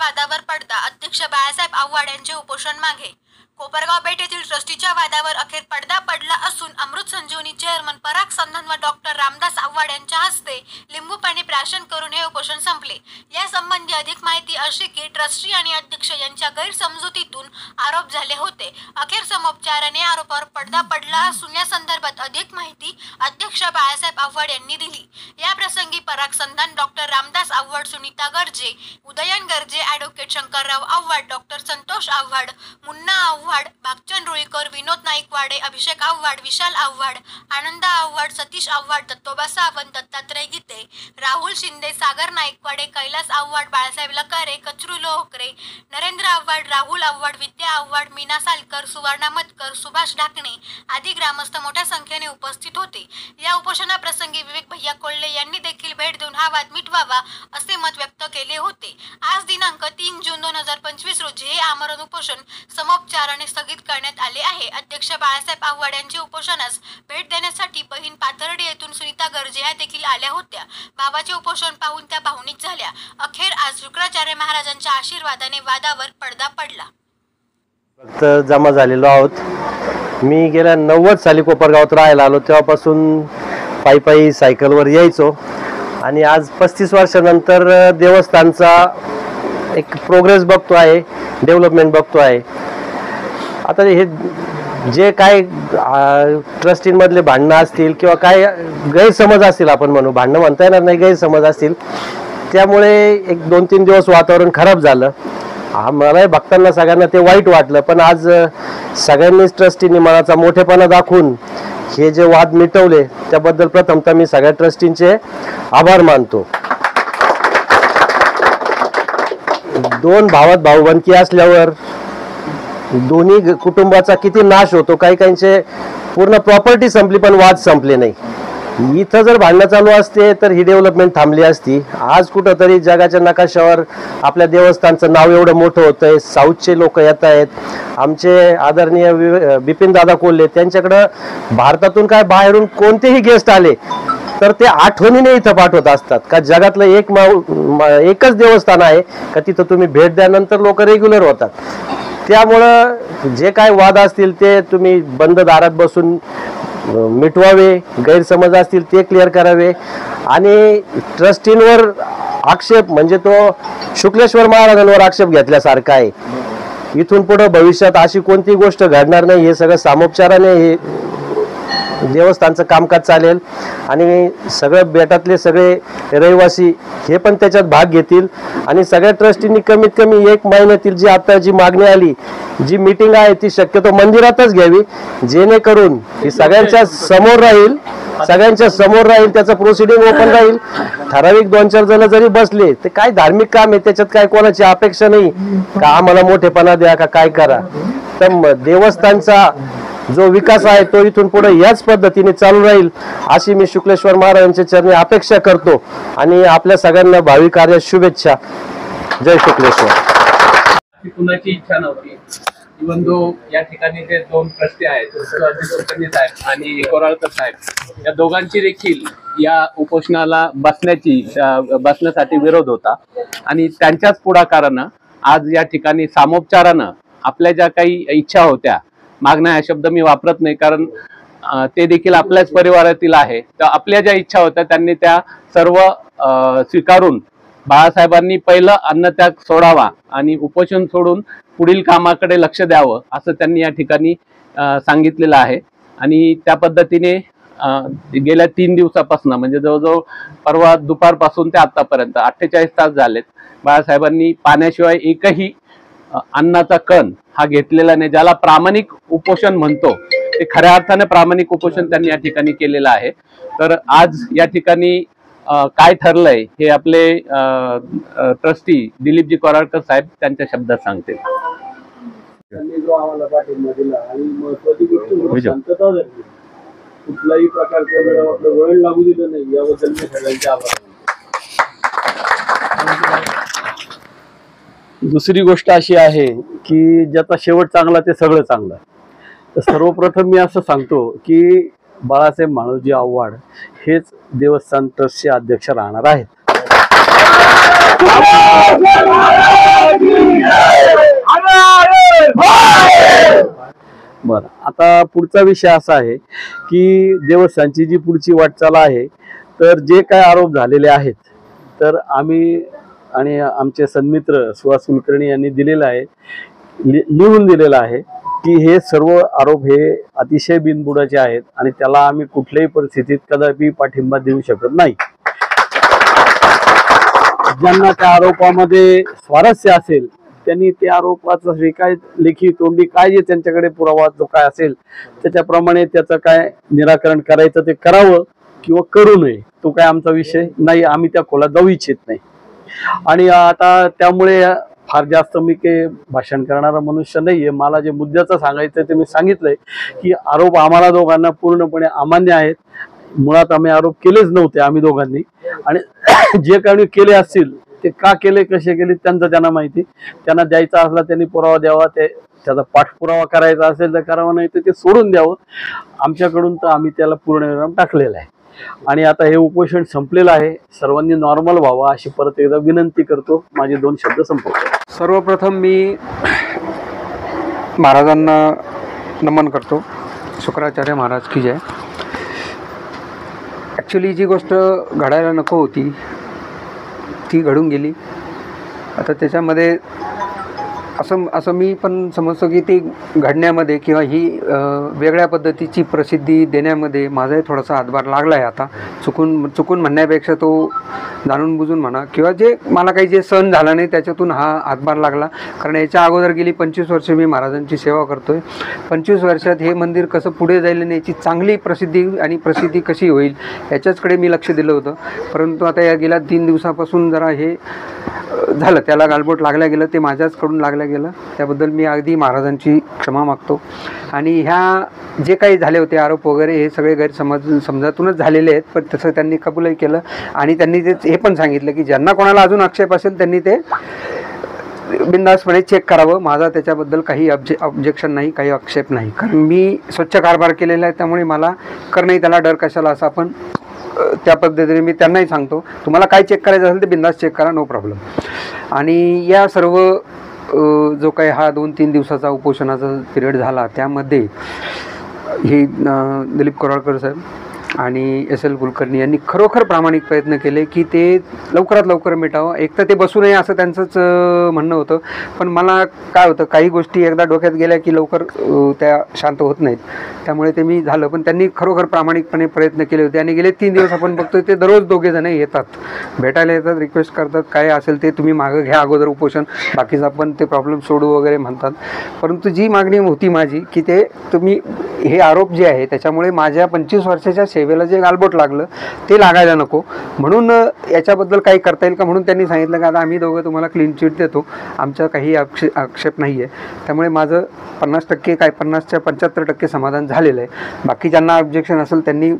वादावर पडदा, अध्यक्ष बाळासाहेब आव्हाड यांचे उपोषण मागे। कोपरगाव पेठ येथील ट्रस्टीच्या वादावर अखेर पडदा पडला असून अमृत संजीवनी चेअरमन पराग संधान व डॉक्टर रामदास आव्हाड यांच्या हस्ते लिंबू पाणी प्राशन करून हे उपोषण संपले। या संबंधी अधिक माहिती अशी की ट्रस्टी आणि अध्यक्ष यांच्या गैरसमजुतीतून आरोप झाले होते। अखेर समोपचाराने आरोपावर पडदा पडला असून या संदर्भात अधिक माहिती अध्यक्ष बाळासाहेब आव्हाड यांनी दिली। या प्रसंगी Parag Sandhan, doctor Ramdas Awhad, Sunita Garje, Udayan Garje, advocate Shankarrao Awhad, doctor Santosh Awhad, Munna Awhad, Bhagchand Rulikar, Vinod Naikwade, Abhishek Awhad, Vishal Awhad, Ananda Awhad, Satish Awhad, Dattoba Sawant, Dattatray Gite, Rahul Shinde, Sagar Naikwade, Kailas Awhad, Balasaheb Lakare, Kachru Lohkare, Narendra Awhad, Rahul Awhad, Vidya Awhad, Meena Salkar, Suvarna Matkar, Subhash Dhakane आदी ग्रामस्थ मोठ्या संख्येने उपस्थित होते। या उपोषणाप्रसंगी विवेक भैया कोल्हे यांनी देखील भेट देऊन हा वाद मिटवावा असे मत व्यक्त केले होते। आज दिनांक 3 जून 2025 रोजी हे आमरण उपोषण समोपचाराने स्थगित करण्यात आले आहे। अध्यक्ष बाळासाहेब आव्हाड यांचे उपोषणास भेट देण्यासाठी बहीण पाथर्डी येथून सुनीता गर्जे या देखील आल्या होत्या। भावाचे उपोषण पाहून त्या भावनिक झाल्या। अखेर आज शुक्राचार्य महाराजांच्या आशीर्वादाने वादावर पडदा पडला। फक्त जमा झालेलो आहोत। मी गेल्या 90 साली कोपरगावात राहायला आलो, तेव्हापासून पायी पायी सायकलवर यायचो आणि आज 35 वर्षानंतर देवस्थानचा एक प्रोग्रेस बघतो आहे, डेव्हलपमेंट बघतो आहे। आता हे जे काय ट्रस्टींमधले भांडणं असतील किंवा काय गैरसमज असतील, आपण म्हणू भांडणं म्हणता येणार नाही, गैरसमज असतील, त्यामुळे एक 2-3 दिवस वातावरण खराब झालं। आम्हाला भक्तांना सगळ्यांना ते वाईट वाटलं, पण आज सगळ्यांनीच ट्रस्टींनी मनाचा मोठेपणा दाखवून हे जे वाद मिटवले त्याबद्दल प्रथमतः मी सगळ्या ट्रस्टींचे आभार मानतो। दोन भावात भाऊबंदकी असल्यावर दोन्ही कुटुंबाचा किती नाश होतो, काही काहींचे पूर्ण प्रॉपर्टी संपली पण वाद संपले नाही। इथं जर भांडणं चालू असते तर ही डेव्हलपमेंट थांबली असती। आज कुठंतरी जगाच्या नकाशावर आपल्या देवस्थानचं नाव एवढं मोठं होतंय, साऊथचे लोक येत आहेत, आमचे आदरणीय बिपिन दादा कोल्हे, त्यांच्याकडं भारतातून काय बाहेरून कोणतेही गेस्ट आले तर ते आठवणीने इथं पाठवत असतात का जगातलं एकच देवस्थान आहे का तिथं तुम्ही भेट द्यानंतर लोक रेग्युलर होतात। त्यामुळं जे काय वाद असतील ते तुम्ही बंद दारात बसून मिटवावे, गैरसमज असतील ते क्लिअर करावे आणि ट्रस्टींवर आक्षेप म्हणजे तो शुक्लेश्वर महाराजांवर आक्षेप घेतल्यासारखा आहे। इथून पुढे भविष्यात अशी कोणती गोष्ट घडणार नाही, हे सगळं सामोपचाराने हे देवस्थानचं कामकाज चालेल आणि सगळं बेटातले सगळे रहिवासी हे पण त्याच्यात भाग घेतील आणि सगळ्या ट्रस्टींनी कमीत कमी 1 महिन्यातील जी आता जी मागणी आली, जी मीटिंग आहे ती शक्यतो मंदिरातच घ्यावी, जेणेकरून ही सगळ्यांच्या समोर राहील, त्याचं प्रोसिडिंग ओपन राहील। ठराविक 2-4 जण जरी बसले ते काय धार्मिक काम आहे, त्याच्यात काय कोणाची अपेक्षा नाही का आम्हाला मोठेपणा द्या का काय करा। तर देवस्थानचा जो विकास आहे तो इथून पुढे याच पद्धतीने चालू राहील अशी मी शुक्लेश्वर महाराजांच्या चरणी अपेक्षा करतो आणि आपल्या सगळ्यांना भावी कार्यात शुभेच्छा। जय शुक्लेश्वर। कुणाची इच्छा नव्हती, इव्हन दो या ठिकाणी जे 2 ट्रस्टी आहेत, साहेब आणि कोराळकर साहेब, या दोघांची देखील या उपोषणाला बसण्यासाठी विरोध होता आणि त्यांच्याच पुढाकारानं आज या ठिकाणी सामोपचारानं आपल्या ज्या काही इच्छा होत्या, मागण्या हा शब्द मी वापरत नाही कारण ते देखील आपल्याच परिवारातील आहे, तर आपल्या ज्या इच्छा होत्या त्यांनी त्या सर्व स्वीकारून बाळासाहेबांनी पहिलं अन्नत्याग सोडावा आणि उपोषण सोडून पुढील कामाकडे लक्ष द्यावं असं त्यांनी या ठिकाणी सांगितलेलं आहे। आणि त्या पद्धतीने गेल्या 3 दिवसापासून म्हणजे जवळजवळ परवा दुपारपासून ते आतापर्यंत 48 तास झालेत, बाळासाहेबांनी पाण्याशिवाय एकही अन्नाचा कण हा घेतलेला नाही। ज्याला प्रामाणिक उपोषण म्हणतो ते खऱ्या अर्थाने प्रामाणिक उपोषण त्यांनी या ठिकाणी केलेलं आहे। तर आज या ठिकाणी काय ठरलंय हे आपले ट्रस्टी दिलीपजी कोराळकर साहेब त्यांच्या शब्दात सांगतील। त्यांनी जो आम्हाला पाठिंबा दिला आणि महत्त्वाची गोष्ट म्हणजे शांतता झाली, कुठलाही प्रकारचं आपलं वळण लागू दिलं नाही, याबद्दल मी सगळ्यांचे आभार मानतो। दुसरी गोष्ट अशी आहे की ज्याचा शेवट चांगला ते सगळं चांगलं। तर सर्वप्रथम मी असं सांगतो की बाळासाहेब माळोजी आव्हाड हेच देवस्थान ट्रस्टचे अध्यक्ष राहणार आहेत। बरं, आता पुढचा विषय असा आहे की देवस्थानची जी पुढची वाटचाल आहे, तर जे काय आरोप झालेले आहेत, तर आम्ही आणि आमचे सन्मित्र सुहास कुलकर्णी यांनी दिलेलं आहे, लिहून दिलेलं आहे की हे सर्व आरोप हे अतिशय बिनबुडाचे आहेत आणि त्याला आम्ही कुठल्याही परिस्थितीत कदापि पाठिंबा देऊ शकत नाही. ज्यांना त्या आरोपामध्ये स्वारस्य असेल त्यांनी त्या आरोपाचं जे काय लेखी तोंडी काय जे त्यांच्याकडे पुरावा जो काय असेल त्याच्याप्रमाणे त्याचं काय निराकरण करायचं ते करावं किंवा करू नये, तो काय आमचा विषय नाही. आम्ही त्या खोलात जाऊ इच्छित नाही. आणि आता त्यामुळे फार जास्त मी काही भाषण करणारा मनुष्य नाहीये. मला जे मुद्द्याचं सांगायचं ते मी सांगितलंय की आरोप आम्हाला दोघांना पूर्णपणे अमान्य आहेत. मुळात आम्ही आरोप केलेच नव्हते आम्ही दोघांनी, आणि जे काही केले असतील ते का केले कसे केले त्यांचं त्यांना माहिती. त्यांना द्यायचा असला त्यांनी पुरावा द्यावा, त्याचा पाठपुरावा करायचा असेल तर करावा, नाही तर ते सोडून द्यावं. आमच्याकडून तर आम्ही त्याला पूर्णविराम टाकलेला आहे आणि आता हे उपोषण संपलेलं आहे. सर्वांनी नॉर्मल व्हावं अशी परत एकदा विनंती करतो. माझे 2 शब्द संपवतो. सर्वप्रथम मी महाराजांना नमन करतो. शुक्राचार्य महाराज की जय. ॲक्च्युली जी गोष्ट घडायला नको होती ती घडून गेली. आता त्याच्यामध्ये असं मी पण समजतो की ती घडण्यामध्ये किंवा ही वेगळ्या पद्धतीची प्रसिद्धी देण्यामध्ये माझाही थोडासा हातभार लागला आहे. आता चुकून म्हणण्यापेक्षा तो जाणून बुजून म्हणा किंवा जे मला काही जे सहन झाला नाही त्याच्यातून हा हातभार लागला. कारण याच्या अगोदर गेली 25 वर्ष मी महाराजांची सेवा करतो आहे. 25 वर्षात हे मंदिर कसं पुढे जाईल आणि याची चांगली प्रसिद्धी कशी होईल याच्याचकडे मी लक्ष दिलं होतं. परंतु आता या गेल्या 3 दिवसापासून जरा हे झालं, त्याला गालबोट लागल्या गेलं, ते माझ्याचकडून लागल्या गेलं. त्याबद्दल मी अगदी महाराजांची क्षमा मागतो. आणि ह्या जे काही झाले होते आरोप वगैरे हे सगळे गैरसमजातूनच झालेले आहेत. पण तसं त्यांनी कबूलही केलं आणि त्यांनी ते हे पण सांगितलं की ज्यांना कोणाला अजून आक्षेप असेल त्यांनी ते बिनधास्तपणे चेक करावं. माझा त्याच्याबद्दल काही ऑब्जेक्शन नाही, काही आक्षेप नाही. कारण मी स्वच्छ कारभार केलेला आहे, त्यामुळे मला नाही त्याला डर कशाला असं आपण त्या पद्धतीने मी त्यांनाही सांगतो. तुम्हाला काय चेक करायचं असेल ते बिनधास्त चेक करा, नो प्रॉब्लेम. आणि या सर्व जो काही हा 2-3 दिवसाचा उपोषणाचा पिरियड झाला त्यामध्ये हे दिलीप कोराळकर साहेब आणि SL कुलकर्णी यांनी खरोखर प्रामाणिक प्रयत्न केले की ते लवकरात लवकर मिटावं. एक तर ते बसू नये असं त्यांचंच म्हणणं होतं. पण मला काय होतं, काही गोष्टी एकदा डोक्यात गेल्या की लवकर त्या शांत होत नाहीत. त्यामुळे ते मी झालं. पण त्यांनी खरोखर प्रामाणिकपणे प्रयत्न केले होते आणि गेले 3 दिवस आपण बघतोय ते दररोज दोघेजण येतात, भेटायला येतात, रिक्वेस्ट करतात, काय असेल ते तुम्ही मागं घ्या अगोदर उपोषण, बाकीचं आपण ते प्रॉब्लेम सोडू वगैरे म्हणतात. परंतु जी मागणी होती माझी की ते तुम्ही हे आरोप जे आहे त्याच्यामुळे माझ्या 25 वर्षाच्या सेवेला जे गालबोट लागलं ते लागायला नको, म्हणून याच्याबद्दल काही करता येईल का म्हणून त्यांनी सांगितलं की आता आम्ही दोघं तुम्हाला क्लीन चिट देतो, आमचा काही आक्षेप नाही आहे. त्यामुळे माझं 50% काय 50च्या 75% समाधान झालेलं आहे. बाकी ज्यांना ऑब्जेक्शन असेल त्यांनी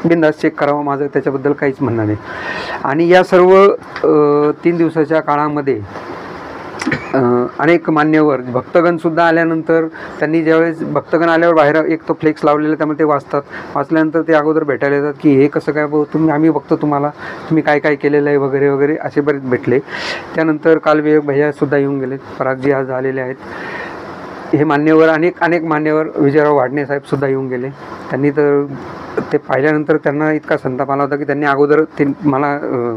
बिनधास्त चेक करावं, माझं त्याच्याबद्दल काहीच म्हणणं नाही. आणि या सर्व 3 दिवसाच्या काळामध्ये अनेक मान्यवर भक्तगणसुद्धा आल्यानंतर त्यांनी ज्यावेळेस भक्तगण आल्यावर बाहेर एक तो फ्लेक्स लावलेला त्यामुळे ते वाचल्यानंतर ते अगोदर भेटायला येतात की हे कसं काय आम्ही बघतो तुम्हाला, तुम्ही काय काय केलेलं आहे वगैरे वगैरे असे बरेच भेटले. त्यानंतर काल विवेक भैयासुद्धा येऊन गेले, परागजी आज आलेले आहेत. हे मान्यवर अनेक मान्यवर विजयराव वाडणे साहेबसुद्धा येऊन गेले. त्यांनी तर ते पाहिल्यानंतर त्यांना इतका संताप आला होता की त्यांनी अगोदर ते मला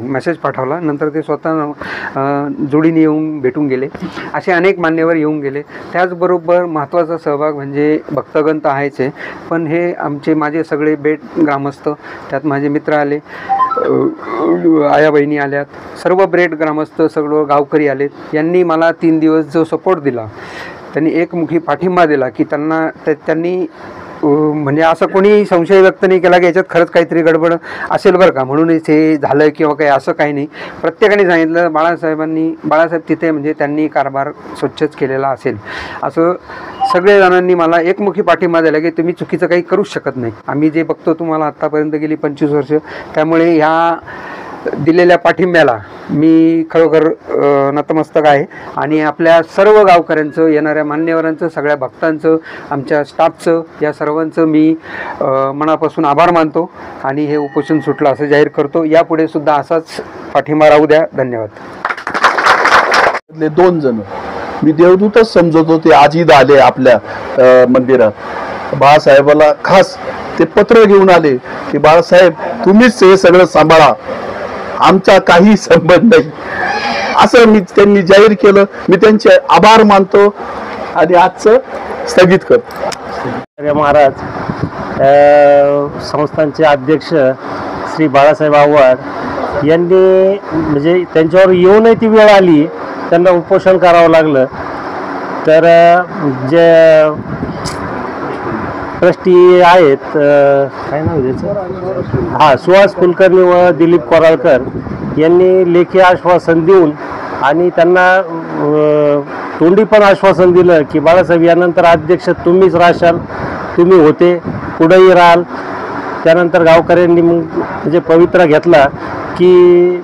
मेसेज पाठवला, नंतर ते स्वतः जोडीने येऊन भेटून गेले. असे अनेक मान्यवर येऊन गेले. त्याचबरोबर महत्त्वाचा सहभाग म्हणजे भक्तगण तर आहेच आहे, पण हे माझे सगळे बेट ग्रामस्थ, त्यात माझे मित्र आले, आया बहिणी आल्यात, सर्व ब्रेड ग्रामस्थ सगळं गावकरी आलेत. यांनी मला 3 दिवस जो सपोर्ट दिला, त्यांनी एकमुखी पाठिंबा दिला की त्यांनी म्हणजे असं कोणी संशय व्यक्त नाही केला की याच्यात खरंच काहीतरी गडबड असेल बरं का म्हणूनच हे झालं किंवा काही असं काही नाही. प्रत्येकाने सांगितलं बाळासाहेब तिथे म्हणजे त्यांनी कारभार स्वच्छच केलेला असेल असं सगळे जणांनी मला एकमुखी पाठिंबा दिला की तुम्ही चुकीचं काही करूच शकत नाही. आम्ही जे बघतो तुम्हाला आत्तापर्यंत गेली 25 वर्ष, त्यामुळे ह्या दिलेल्या पाठिंब्याला मी खरोखर नतमस्तक आहे. आणि आपल्या सर्व गावकऱ्यांचं, येणाऱ्या मान्यवरांचं, सगळ्या भक्तांचं, आमच्या स्टाफचं, या सर्वांचं मी मनापासून आभार मानतो आणि हे उपोषण सुटलं असं जाहीर करतो. यापुढे सुद्धा असाच पाठिंबा राहू द्या. धन्यवाद. 2 जण मी देवदूतच समजत होते. आजीद आले आपल्या मंदिरात, बाळासाहेबाला खास ते पत्र घेऊन आले की बाळासाहेब तुम्हीच हे सगळं सांभाळा, आमचा काही संबंध नाही, असं त्यांनी जाहीर केलं. मी त्यांचे आभार मानतो आणि आजचं स्थगित करतो. महाराज संस्थानचे अध्यक्ष श्री बाळासाहेब आव्हाड यांनी म्हणजे त्यांच्यावर येऊनही ती वेळ आली, त्यांना उपोषण करावं लागलं. तर जे ट्रस्टी आहेत, काय नाव आहे त्याचं, हां, सुहास कुलकर्णी व दिलीप कोराळकर यांनी लेखी आश्वासन देऊन आणि त्यांना तोंडी पण आश्वासन दिलं की बाळासाहेब यानंतर अध्यक्ष तुम्हीच राहशाल, तुम्ही होते, पुढेही राहाल. त्यानंतर गावकऱ्यांनी मग म्हणजे पवित्रा घेतला की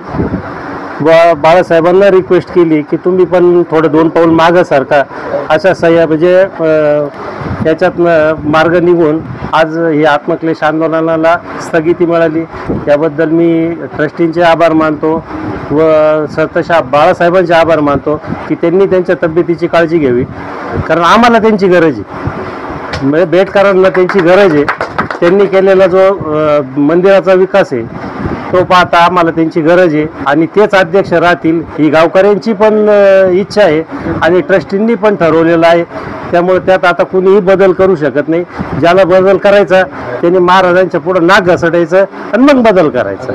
बाळासाहेबांना रिक्वेस्ट केली की तुम्ही पण थोडं 2 पाऊल मागं सारखा, अशा सह्या म्हणजे याच्यातनं मार्ग निघून आज ही आत्मक्लेश आंदोलनाला स्थगिती मिळाली. त्याबद्दल मी ट्रस्टींचे आभार मानतो व तशा बाळासाहेबांचे आभार मानतो की त्यांनी त्यांच्या तब्येतीची काळजी घ्यावी, कारण आम्हाला त्यांची गरज आहे, म्हणजे बेटकरांना त्यांची गरज आहे. त्यांनी केलेला जो मंदिराचा विकास आहे तो पाहता आम्हाला त्यांची गरज आहे आणि तेच अध्यक्ष राहतील ही गावकऱ्यांची पण इच्छा आहे आणि ट्रस्टींनी पण ठरवलेलं आहे. त्यामुळे त्यात आता कुणीही बदल करू शकत नाही. ज्याला बदल करायचा त्यांनी महाराजांच्या पुढं नाक घसडायचं आणि मग बदल करायचा.